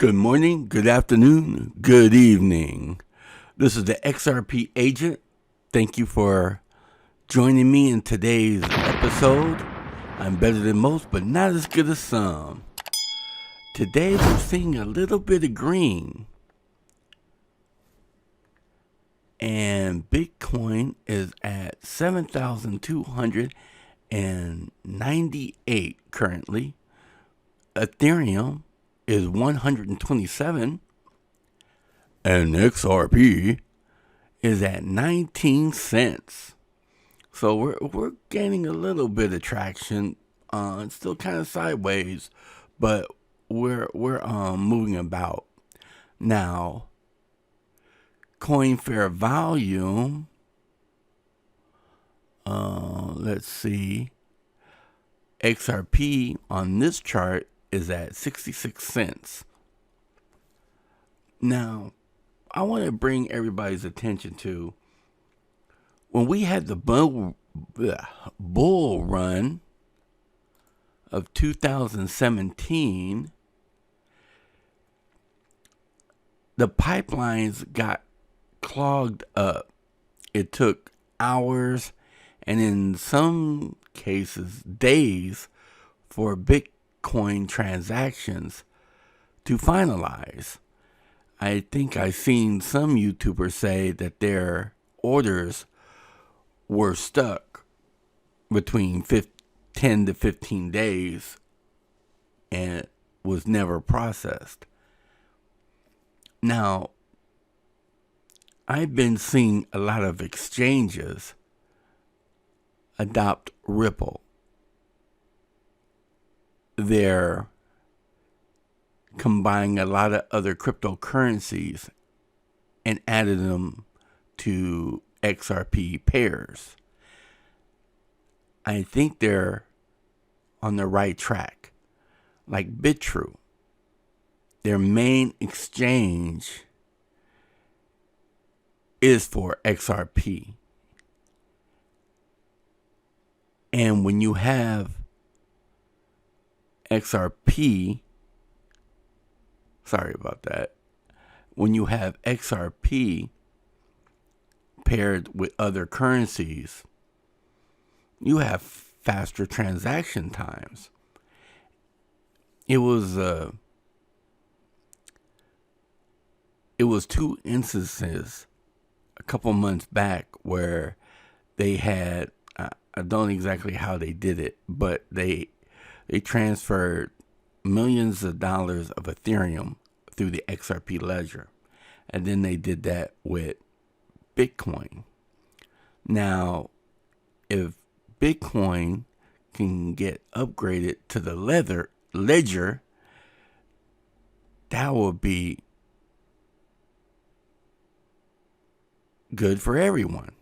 Good morning, good afternoon, good evening. This is the XRP Agent. Thank you for joining me in today's episode. I'm better than most, but not as good as some. Today we're seeing a little bit of green. And Bitcoin is at 7,298 currently. Ethereum is 127, and XRP is at 19 cents. So we're gaining a little bit of traction. It's still kind of sideways, but we're moving about. Now, coin fair value. Let's see. XRP on this chart is at 66 cents. Now, I want to bring everybody's attention to when we had the bull run of 2017, the pipelines got clogged up. It took hours and in some cases days for Bitcoin transactions to finalize. I think I've seen some YouTubers say that their orders were stuck between 10 to 15 days and was never processed. Now, I've been seeing a lot of exchanges adopt Ripple. They're combining a lot of other cryptocurrencies and added them to XRP pairs. I think they're on the right track. Like BitTrue, their main exchange is for XRP. And when you have XRP, sorry about that, when you have XRP paired with other currencies, you have faster transaction times. It was two instances a couple months back where they had, I don't know exactly how they did it, but they transferred millions of dollars of Ethereum through the XRP ledger. And then they did that with Bitcoin. Now, if Bitcoin can get upgraded to the ledger, that will be good for everyone.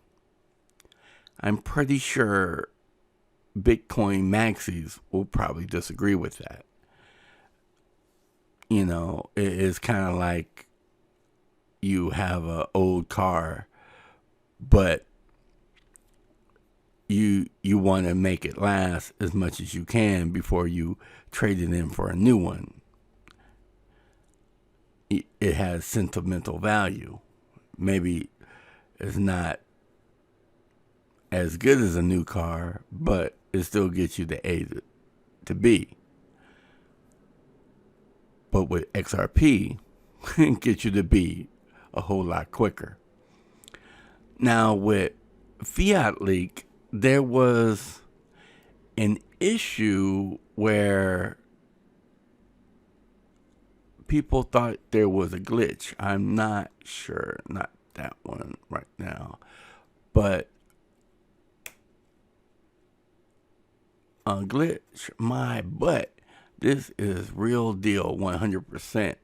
I'm pretty sure Bitcoin maxis will probably disagree with that. You know, it's kind of like you have an old car, but you want to make it last as much as you can before you trade it in for a new one. It has sentimental value. Maybe it's not as good as a new car, but it still gets you to A to B. But with XRP, it gets you to B a whole lot quicker. Now with Fiat Leak, there was an issue where people thought there was a glitch. I'm not sure, not that one right now, but a glitch, my butt. This is real deal, 100%.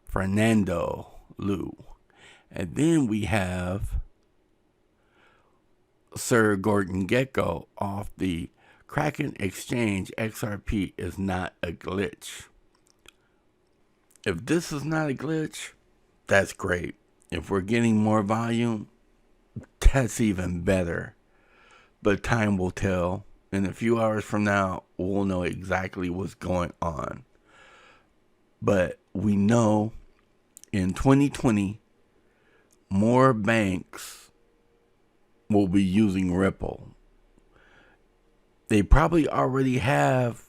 Fernando Liu. And then we have Sir Gordon Gecko off the Kraken Exchange. XRP is not a glitch. If this is not a glitch, that's great. If we're getting more volume, that's even better. But time will tell. In a few hours from now, we'll know exactly what's going on. But we know in 2020, more banks will be using Ripple. They probably already have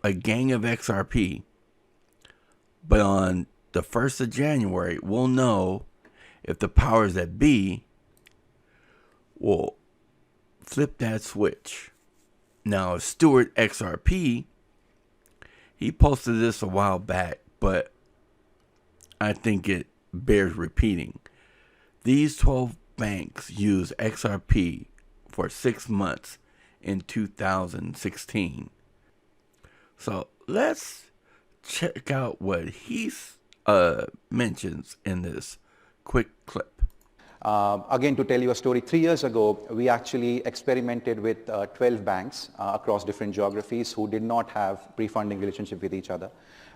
a gang of XRP. But on the 1st of January, we'll know if the powers that be will flip that switch. Now, Stewart XRP, he posted this a while back, but I think it bears repeating. These 12 banks use XRP for 6 months in 2016. So let's check out what he mentions in this quick clip. Again, to tell you a story, 3 years ago, we actually experimented with 12 banks across different geographies who did not have pre-funding relationship with each other.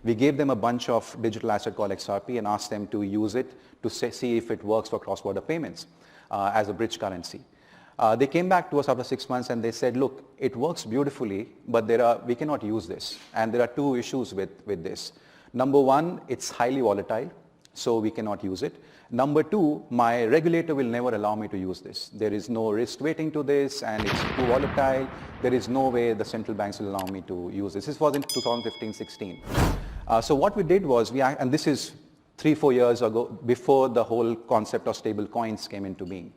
We gave them a bunch of digital asset called XRP and asked them to use it to see if it works for cross-border payments as a bridge currency. They came back to us after 6 months and they said, look, it works beautifully, but we cannot use this. And there are two issues with this. Number one, it's highly volatile, so we cannot use it. Number two, my regulator will never allow me to use this. There is no risk weighting to this and it's too volatile. There is no way the central banks will allow me to use this. This was in 2015-16. So what we did was, and this is 3-4 years ago, before the whole concept of stable coins came into being.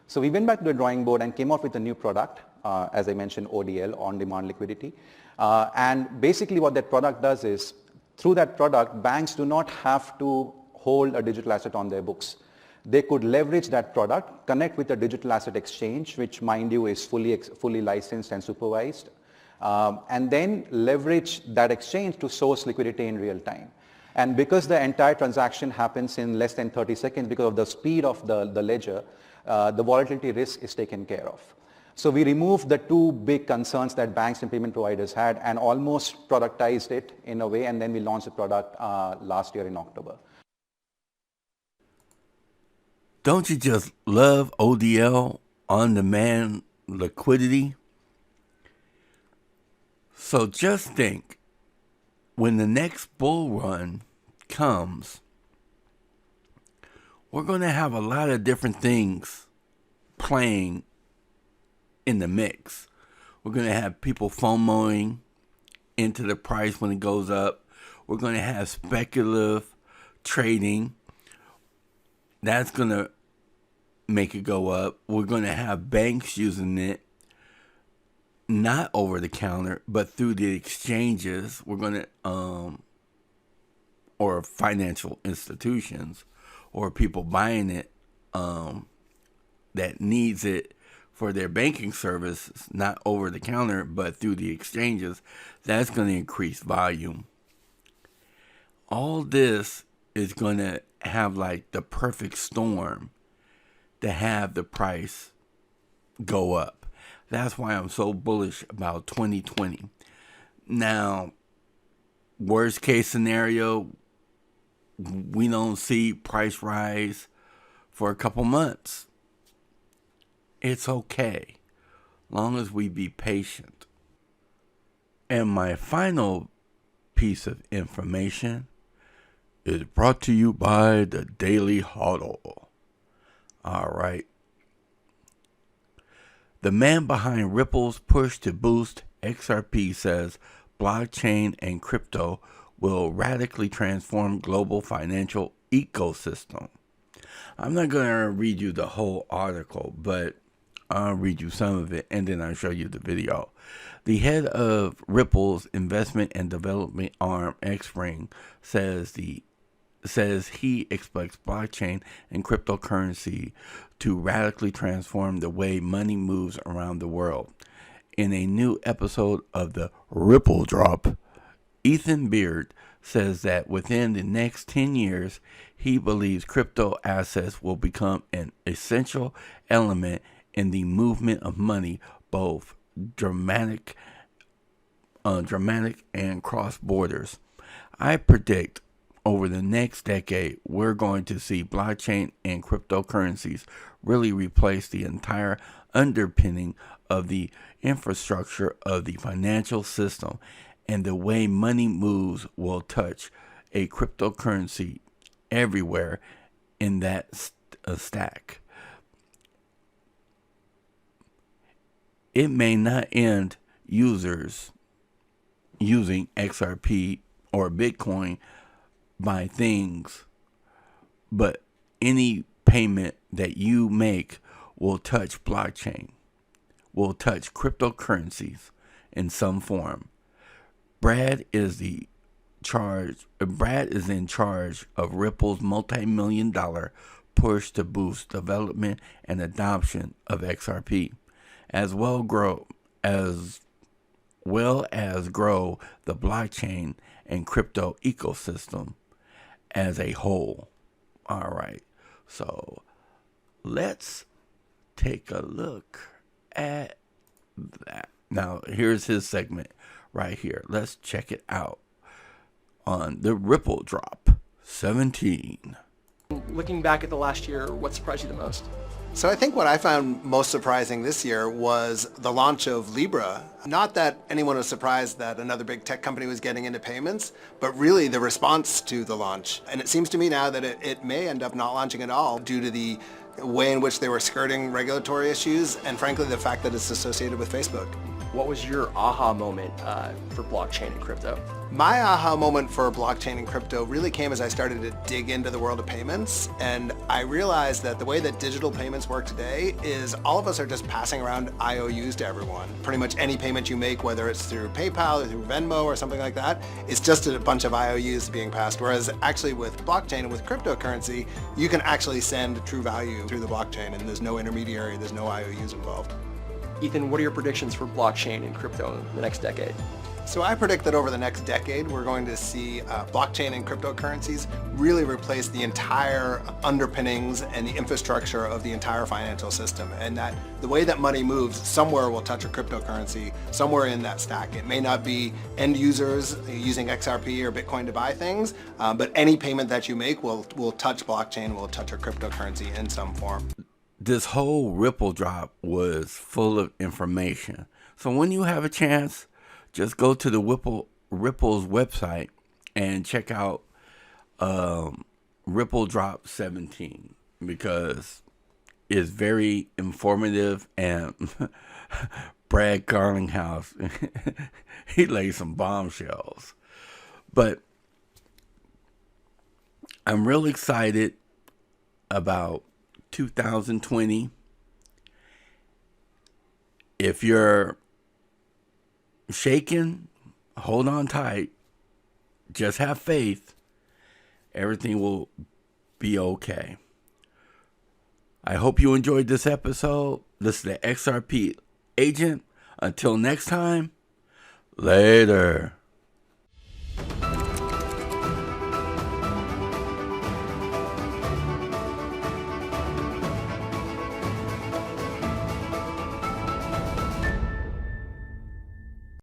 So we went back to the drawing board and came up with a new product, as I mentioned, ODL, on-demand liquidity. And basically what that product does is, through that product, banks do not have to hold a digital asset on their books. They could leverage that product, connect with a digital asset exchange, which mind you is fully licensed and supervised, and then leverage that exchange to source liquidity in real time. And because the entire transaction happens in less than 30 seconds because of the speed of the ledger, the volatility risk is taken care of. So we removed the two big concerns that banks and payment providers had and almost productized it in a way, and then we launched the product last year in October. Don't you just love ODL, on-demand liquidity? So just think, when the next bull run comes, we're going to have a lot of different things playing in the mix. We're going to have people FOMOing into the price when it goes up. We're going to have speculative trading. That's going to make it go up. We're going to have banks using it, not over the counter, but through the exchanges. We're going to, or financial institutions, or people buying it that needs it for their banking services, not over the counter, but through the exchanges. That's going to increase volume. All this is going to have like the perfect storm to have the price go up. That's why I'm so bullish about 2020. Now, worst case scenario, we don't see price rise for a couple months. It's okay, long as we be patient. And my final piece of information is brought to you by the Daily Huddle. All right. The man behind Ripple's push to boost XRP says blockchain and crypto will radically transform global financial ecosystem. I'm not going to read you the whole article, but I'll read you some of it and then I'll show you the video. The head of Ripple's investment and development arm, Xspring, says he expects blockchain and cryptocurrency to radically transform the way money moves around the world. In a new episode of the Ripple Drop, Ethan Beard says that within the next 10 years, he believes crypto assets will become an essential element in the movement of money, both dramatic and cross borders. I predict over the next decade, we're going to see blockchain and cryptocurrencies really replace the entire underpinning of the infrastructure of the financial system, and the way money moves will touch a cryptocurrency everywhere in that stack. It may not end users using XRP or Bitcoin buy things, but any payment that you make will touch blockchain, will touch cryptocurrencies in some form. Brad is in charge of Ripple's multi-million-dollar push to boost development and adoption of XRP, as well as grow the blockchain and crypto ecosystem as a whole. All right, so let's take a look at that. Now, here's his segment right here. Let's check it out on the Ripple Drop 17. Looking back at the last year, what surprised you the most? So I think what I found most surprising this year was the launch of Libra. Not that anyone was surprised that another big tech company was getting into payments, but really the response to the launch. And it seems to me now that it may end up not launching at all due to the way in which they were skirting regulatory issues and frankly the fact that it's associated with Facebook. What was your aha moment for blockchain and crypto? My aha moment for blockchain and crypto really came as I started to dig into the world of payments, and I realized that the way that digital payments work today is all of us are just passing around IOUs to everyone. Pretty much any payment you make, whether it's through PayPal or through Venmo or something like that, it's just a bunch of IOUs being passed, whereas actually with blockchain and with cryptocurrency, you can actually send true value through the blockchain and there's no intermediary, there's no IOUs involved. Ethan, what are your predictions for blockchain and crypto in the next decade? So I predict that over the next decade, we're going to see blockchain and cryptocurrencies really replace the entire underpinnings and the infrastructure of the entire financial system. And that the way that money moves, somewhere will touch a cryptocurrency, somewhere in that stack. It may not be end users using XRP or Bitcoin to buy things, but any payment that you make will touch blockchain, will touch a cryptocurrency in some form. This whole Ripple drop was full of information. So when you have a chance, just go to the Ripple's website and check out Ripple Drop 17 because it's very informative and Brad Garlinghouse, he laid some bombshells. But I'm real excited about 2020. If you're shaken, hold on tight. Just have faith. Everything will be okay. I hope you enjoyed this episode. This is the XRP Agent. Until next time, later.